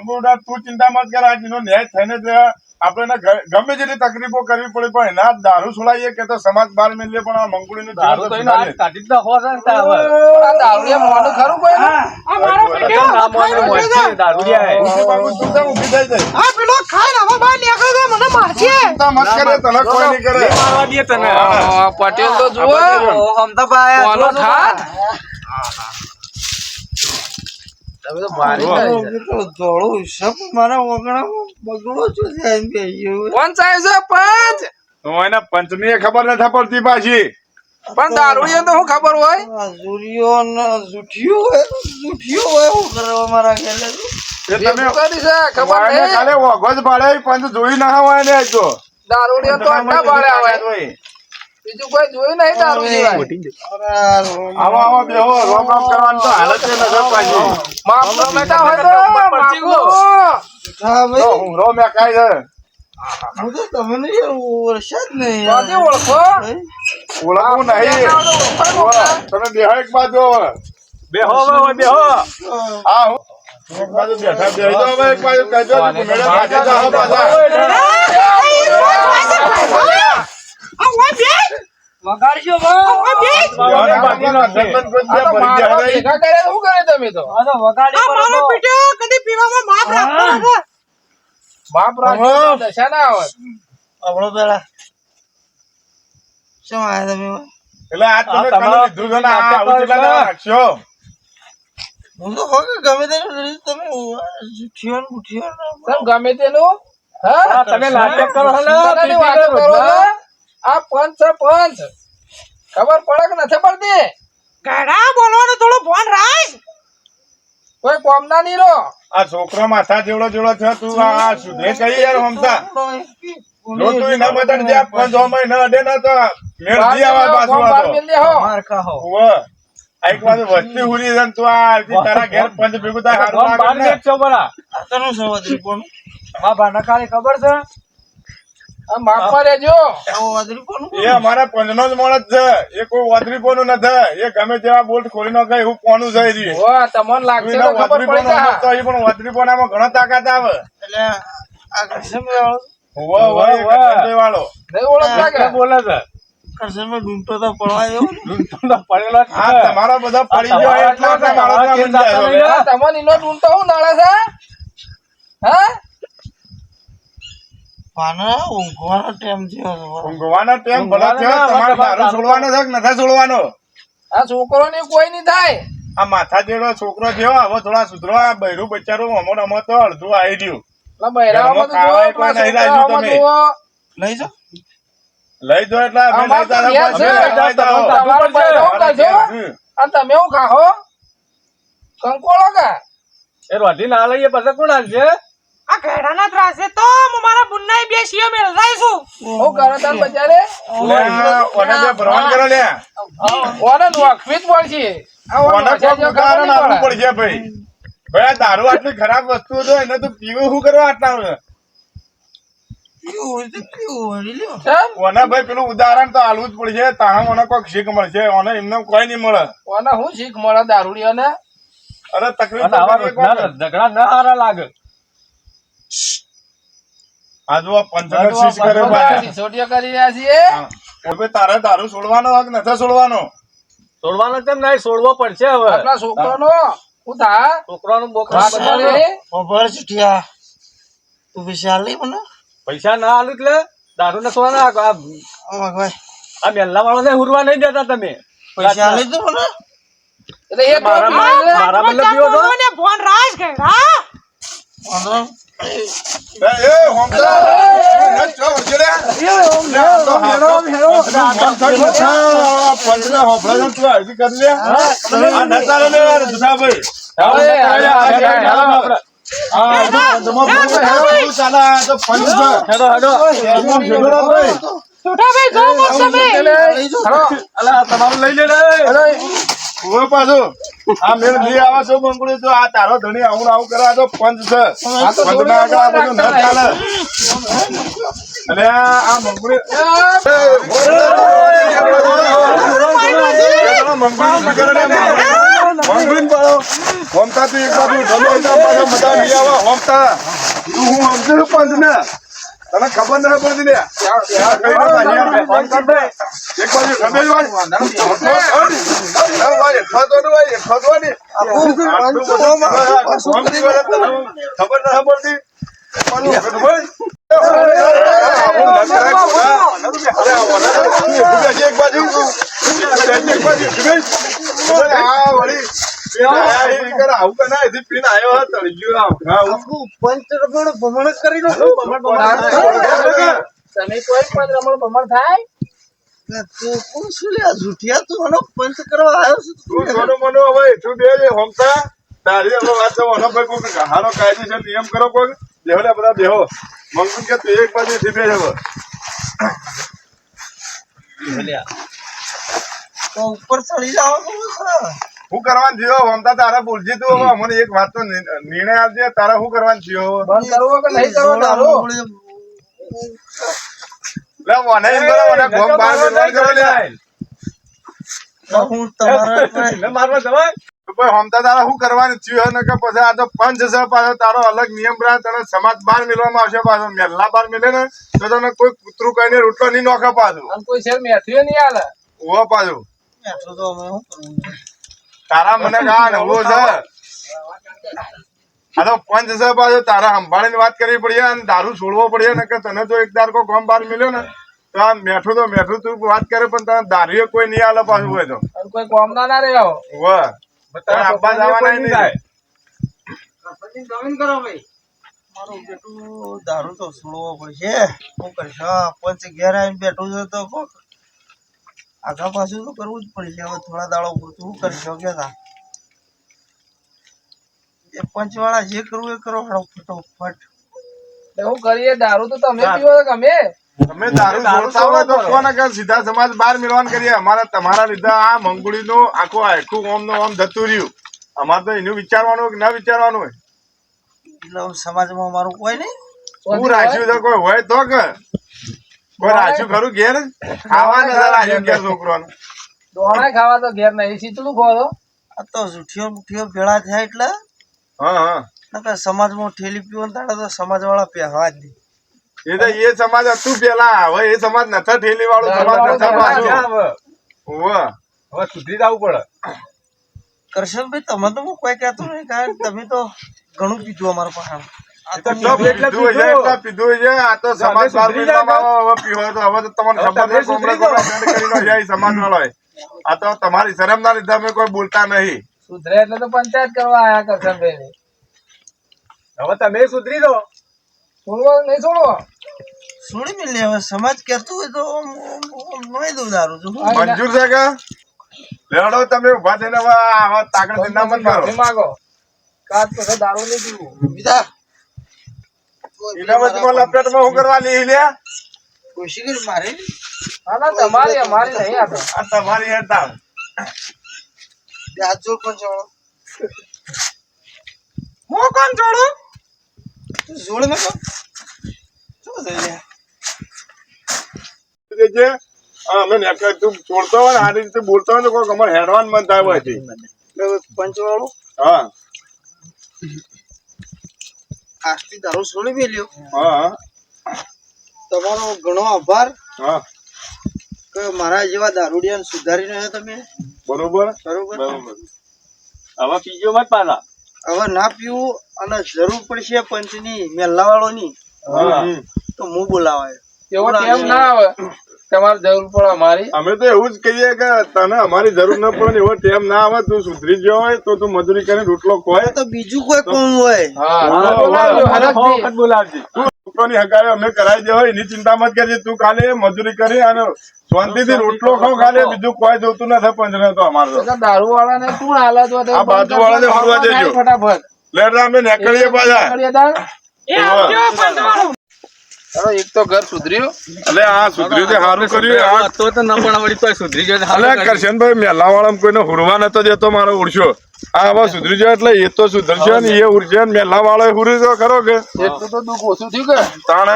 મંગુડા તું ચિંતા મત કર આજનો ન્યાય થઈને જ આપણે ગમે તેટલી તકલીફો કરવી પડે પણ એના દારૂ છોડાવીએ કે તો સમાજ બહાર મેળવીએ પણ આ મંગુડીનું દારૂ તો એને આજ કાઢી જ નાખવો છે ને તારે હવે. આ દારૂડિયા મોઢું ખરું કોઈ આ મારો પીટ્યો ના મોને મોજથી દારૂડિયા હે. ઊભી બાબુ તું કેમ ઊભી થઈ જાય આ પેલો ખાઈને હવે બહાર નીકળે તો મને મારશે ચિંતા મત કરે તને કોઈ નહીં કરે નહીં મારવા દે તને. પટેલ તો જુઓ કોનો થાત તમે તો ભારી થાય છે. કોણ સાહેબ છે પાંચ તો એને પંચની ખબર નથી પડતી પાછી પણ દારૂડિયા તો શું ખબર હોય એ તમે શું કરી છે ખબર વાળને નહીં ખાલી ઓઘો જ પાડે પંચ જોઈ ના હોય ને આજ તો દારૂડિયા તો અડ્ડા પાડ્યા હોય બીજું કોઈ જોયું નહીં દારૂ સિવાય આવો આવો બેહો રોમ રોમ કરવાનું તો હાલત છે નજર પાછી માપનો બેટા હોય તો પડતી ગો. માપનો. તો હું રો મે કાઈ છે બાજી ઓળખો ઓળખવું નહીં તમે બેહો એક બાજુ બેહો હવે, હવે બેહો. હા હું એક બાજુ બેઠા બેહી જાઓ હવે એક બાજુ કહેજો મેળે પાછા જાઓ પાછા વગાડજો બેહોને બાકીનો સરપંચ કોઈ આ તો ભરી મારવા ગયા નહીં. ભેગા કર્યા શું કરે તમે તો મારો પીટ્યો કદી પીવામાં માફ રાખતો બાપ રાખો દશા ના આવે એટલે આ તમે તમારો લીધું છે ને આ આવું કેટલા દાડા રાખશો તમે ગમે તેનું હા તમે નાટક કરો છો ને, તને વાતો કરો છો? આ પંચ છે પંચ ખબર પડે કે નથી પડતી ઘણા બોલવાનું થોડું ફોન રાખ કોઈ કોમ ના નહીં રહો આ છોકરો માથા જેવડો જેવડો છે તું આ સુધરે કઈ યાર હમતા જો તું ન બદલ દે પંચ હોમય ન અડે ના તો મેળ દી આવા પાછું આ તો ઉવ્વ. આ એક બાજુ વસ્તી હુરી છે ને તું આ તારા ઘેર પંચ ભેગું થાય હારું કોણ બાર લાગે ને. બેઠશો ભલા? આ માપમાં રહેજો એ અમારા પંચનો જ માણસ છે એ કોઈ વાદળી પોનું નથી એ ગમે તેવા બોલ્ટ ખોલી નાખે એવું પોનું છે એ રહ્યું. વાહ તમને લાગશે તો ખબર વાદળી પડી પોનું જાય તો એ પણ વાદળી પોનામાં ઘણો તાકાત આવે ઉવ્વ, ઉવ્વ, એ ગણપતિ વાળો નહીં ઓળખતા કે એટલે બોલે છે. પડેલો જ આ છે. તમારા બધા પડી ગયો એટલા જ માણસના કેમ બંધાય જાતા હવે. નહીં? આ તમને ઈનો ઢૂંઢતો હું નડે છે હા ઊંઘવાનો ટાઈમ ભલે થયો, તમારે દારૂ છોડવાનો છે કે નથી છોડવાનો? આ છોકરો ને કોઈ નહીં થાય આ માથા જેડો છોકરો થયો હવે થોડા સુધરો આ બૈરું બચારું અમો અમો તો અડધું આવી ગયું. એટલે બહેરાઓમાં તો જુઓ, ખાવાય કોઈ પેલા નહીં રાખ્યું છોકરાઓમાં તમે. જુઓ. લઈ જો એટલે અમે અમાર લઈ તો જાઓ, ઘેર છે. અમે લઈ જાઓ. તમારા બહેરાઓ કરજો. આ તમે એવું ખાહો કંકોળો કા એ રોટી ના લઈએ પછી કોણ હાલશે? આ ઘેડાના ત્રાસે તો હું મારા બુન્નાએ બે શિયો મેળવાય છું હું કરે તાર બચારે લે, ઓને જે ભરવાન કરે લે. ઓને નોખવી જ પડશે આ ઓને ઓને નોખ્યા કોક જેવું ખબર ઉદાહરણ નહીં આપવું પડે. પડશે ભાઈ. ભાઈ આ દારૂ આટલી ખરાબ વસ્તુ છે એને તું પીવું શું કરવા આટલા કેમ? ઓને ભાઈ પેલું ઉદાહરણ તો આલવું જ પડશે તાણા ઓને કોઈક શીખ મળશે ઓને એમને કોઈ નહીં મળે. ઓને હું શીખ મળે દારૂડિયાને અરે તકલીફ અને તો આવા કરી એક વાર. રોજના ઝઘડા ના હારા લાગે. આ જો આ પંચને શીશ કરે ભાઈ. સિસોટીઓ કરી રહ્યા છીએ હા. ઓય તારે દારૂ છોડવાનો હક નથી છોડવાનો? છોડવાનો કેમ નહીં? છોડવો પડશે હવે. આપણા છોકરાનો હું થા છોકરાનું વાત બોકરા કરે પૈસા ના આલું એટલે દારૂ ને છોડવાના આ મેલ્લા વાળો ને હુરવા નહીં દેતા તમે. એટલે એ મારા મારા બદલે પીવો છો? મને ફોન રાખ ઘેડા એ હોમદા એ ચો વજરે પંચને હોફળા તું આવી કરી લે આ નતારે લે જુઠા ભાઈ આપણે આ જમા ચાલે તો પંચ હેડો હેડો. છોટા ભાઈ જો મત તમે અલા તમારું લઈ લે રે. ઉભો પાછો આ મેળ લઈ આવા છો મંગળી તો આ તારો ધણી આવું આવું કરે આ તો પંચ છે પંચના આગળ આ બધું ન ચાલે અને આ મંગળી મંગળી કરે હોમતા તું એક બાજુ ઢલો હોય તો પાછા બધા નહીં આવે હોમતા તું હું સમજુ પંચ ને તને ખબર ના પડતી ને એક બાજુ ખબર ખબર ના પડતી એક બાજુ આવું કે ના એથી પીને આવ્યો તળી ગયો તમે કોઈ પણ રમણ ભમણ થાય તું સોનો મનો હવે તું બે હોમતા તારી હવે વાત આનો ભાઈ કોઈ હારો કાયદેસર નિયમ કરો કોઈ બેહો લે બધા બેહો મંગુન કે તું એક બાજુ થી બે જવો ઉપર ચડી જાઓ હું કરવાનું થયો હોમતા તારા બોલજી તું હવે અમને એક વાત તો નિર્ણય આપજે તારા શું કરવાનું થયો બંધ કરવો કે નહીં કરવો દારૂ લે મને એમ કરો મને ગોમ બહાર મેળવાનું કરો લે મારવા જવાય ભાઈ હોમતા તારા શું કરવાનું થયું ને કે પછી આ તો પંચ છે પાછો તારો અલગ નિયમ રહ્યા તને સમાજ બહાર મેળવામાં આવશે પાછો મેલા બહાર મેલે ને તો તને કોઈ કૂતરું કહીને રોટલો નહીં નોખે પાછું અને કોઈ શેર મેઠ્યો નહીં હાલે ઓ પાછું તારા મને કા ને ઓ છે આ તો પંચ છે પાછો તારા સંભાળીને વાત કરવી પડે અને દારૂ છોડવો પડે ને કે તને જો એક દાર કો ગમ બહાર મેલ્યો ને તો આ મેઠું તો મેઠું તું વાત કરે પણ તને દારૂ કોઈ નહીં આલે પાછું હોય તો અને કોઈ કોમ ના રહ્યો વાહ અબ્બા જવાના નહીં થાય મારું બેટું દારૂ તો છોડવો પડશે શું કરશો પંચ ઘેર આવીને બેઠું છે તો આગા પાછું તો કરવું જ પડશે હવે થોડા દાડો પૂરતું શું કરશો કે એ પંચ વાળા જે કરવું એ કરો ફટોફટ એવું કરીએ દારૂ તો તમે પીવો કે અમે તમે દારૂ છોડતા હોય તો કોને કે સીધા સમાજ બહાર મેળવાન કરીએ અમારે તમારા લીધા આ મંગુળી નું આખું ઓમ નું ઓમ જતું રહ્યું અમારે તો એનું વિચારવાનું હોય કે ના વિચારવાનું હોય એટલે સમાજમાં મારું કોઈ નહીં હું રાખ્યું તો કોઈ હોય તો કે કોઈ રાખ્યું ખરું ઘેર ખાવા ને રાખ્યું ઘેર છોકરાનું દોણા ખાવા તો ઘેર નહીં શીતળું ખો આ તો જુઠીઓ મુઠીઓ ભેળા થયા એટલે હા હા નકર સમાજમાં ઠેલી પીવો તાડે તો સમાજ વાળા પહેવા જ નહીં એ તો એ સમાજ હતું પેલા હવે એ સમાજ નથા ઠેલી વાળું સમાજ નથા પાછું હવે સુધરી જવું પડે કરશનભાઈ તમે તો કોઈ કહેતો નહીં કારણ કે તમે તો ઘણું પીધું અમારા પાસે પીધું છે આ તો સમાજ બહાર મેળવામાં હવે પીવો તો હવે તો તમને ખબર છે સમાજ વાળો આ તો તમારી શરમ ના લીધે અમે કોઈ બોલતા નહીં સુધરે એટલે તો પંચાયત કરવા આયા કરશનભાઈ હવે તમે સુધરી દો છોડવો નહીં છોડવો છોડી મિલે હવે સમાજ કહેતું હોય તો નહીં દઉં દારૂ છું મંજૂર છે કે લેડો તમે ઉભા થઈને હવે તાકડ થી ના મત મારો માગો કાચ તો દારૂ નહીં પીવું બીજા એના વચમાં લપેટમાં શું કરવા લઈ લ્યા કોશી કરી મારે હા ના તમારી અમારી નહીં આ તો આ તમારી હેતા હાથ જોડ પણ જોડો હું કોણ જોડું જોડ ને શું થઈ છે અમે તું છોડતો હોય ને આ રીતે બોલતો હોય ને કોઈ અમારે હેડવાન મન થાય હોય છે પંચવાળો હા આજથી દારૂ છોડી મેલ્યો હા તમારો ઘણો આભાર હા કે મારા જેવા દારૂડિયાને સુધારી રહ્યો તમે બરોબર બરોબર હવે પીજો મત પાછા હવે ના પીવું અને જરૂર પડશે પંચની મેલ્લા વાળોની તો હું બોલાવાય એવો ટેમ ના આવે તમારે જરૂર પડે અમારી અમે તો એવું જ કહીએ કે તને અમારી જરૂર ન પડે ને એવો ટેમ ના આવે તું સુધરી ગયો હોય તો તું મજૂરી કરીને રોટલો ખોય તો બીજું કોઈ કોમ હોય બોલાવજે છોકરોની હકારે અમે કરાવી દે હોય એની ચિંતા મત કરજે તું ખાલે મજૂરી કરી અને શાંતિથી રોટલો ખાવ ખાલે બીજું કોઈ જોતું નથી પંચને તો અમારે દારૂ વાળા ને શું હાલત હોય આ બાજુ વાળાને હળવા દેજો ફટાફટ લેટ અમે નીકળીએ પાછા એ આપજો પંચવાળું ચાલો એક તો ઘર સુધર્યું એટલે આ સુધર્યું છે સારું કર્યું તો ન પણ વળી તો સુધરી જાય અલે કરશનભાઈ મેલા વાળા કોઈને હુરવા નતો દેતો મારો ઉડશો આ હવે સુધરી જાય એટલે એ તો સુધરશે ને એ ઉડશે ને મેલા વાળો હુરી તો ખરો કે એટલું તો દુઃખ ઓછું થયું કે તાણે